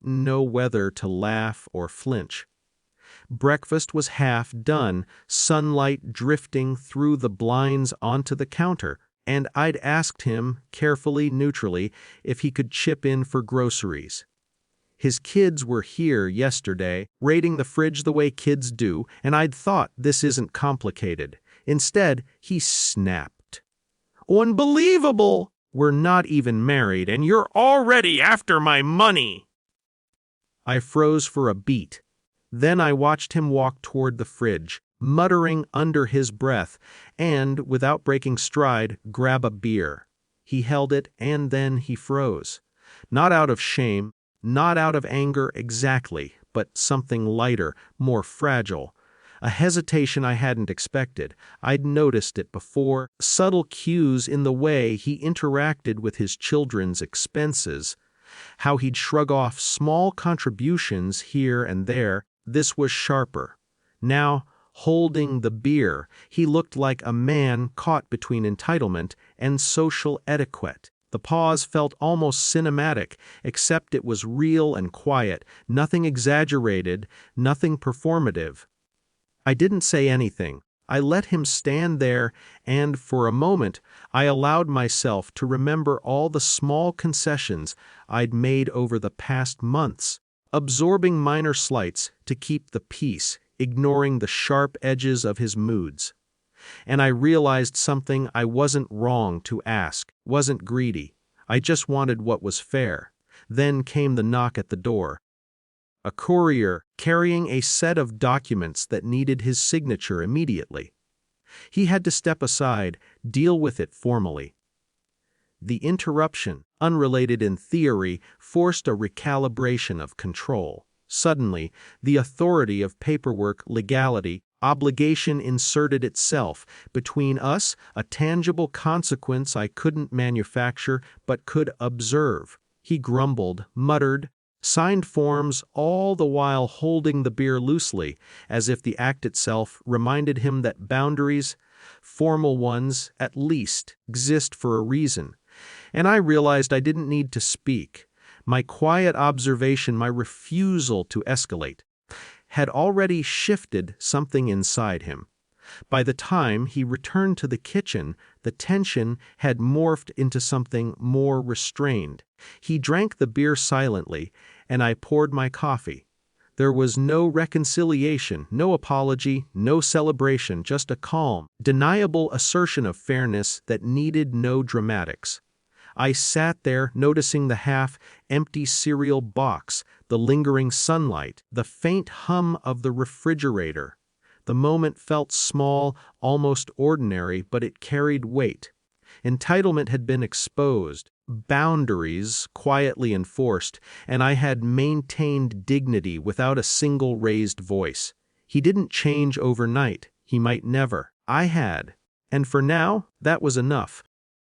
know whether to laugh or flinch. Breakfast was half done, sunlight drifting through the blinds onto the counter, and I'd asked him, carefully, neutrally, if he could chip in for groceries. His kids were here yesterday, raiding the fridge the way kids do, and I'd thought this isn't complicated. Instead, he snapped. "Unbelievable! We're not even married, and you're already after my money!" I froze for a beat. Then I watched him walk toward the fridge, muttering under his breath, and, without breaking stride, grab a beer. He held it, and then he froze. Not out of shame, not out of anger exactly, but something lighter, more fragile. A hesitation I hadn't expected. I'd noticed it before, subtle cues in the way he interacted with his children's expenses, how he'd shrug off small contributions here and there. This was sharper. Now, holding the beer, he looked like a man caught between entitlement and social etiquette. The pause felt almost cinematic, except it was real and quiet, nothing exaggerated, nothing performative. I didn't say anything. I let him stand there, and for a moment I allowed myself to remember all the small concessions I'd made over the past months, absorbing minor slights to keep the peace, ignoring the sharp edges of his moods. And I realized something I wasn't wrong to ask, wasn't greedy. I just wanted what was fair. Then came the knock at the door. A courier carrying a set of documents that needed his signature immediately. He had to step aside, deal with it formally. The interruption, unrelated in theory, forced a recalibration of control. Suddenly, the authority of paperwork, legality, obligation inserted itself. Between us, a tangible consequence I couldn't manufacture but could observe. He grumbled, muttered, signed forms, all the while holding the beer loosely, as if the act itself reminded him that boundaries, formal ones at least, exist for a reason. And I realized I didn't need to speak. My quiet observation, my refusal to escalate, had already shifted something inside him. By the time he returned to the kitchen, the tension had morphed into something more restrained. He drank the beer silently, and I poured my coffee. There was no reconciliation, no apology, no celebration, just a calm, deniable assertion of fairness that needed no dramatics. I sat there, noticing the half-empty cereal box, the lingering sunlight, the faint hum of the refrigerator. The moment felt small, almost ordinary, but it carried weight. Entitlement had been exposed, boundaries quietly enforced, and I had maintained dignity without a single raised voice. He didn't change overnight. He might never. I had. And for now, that was enough.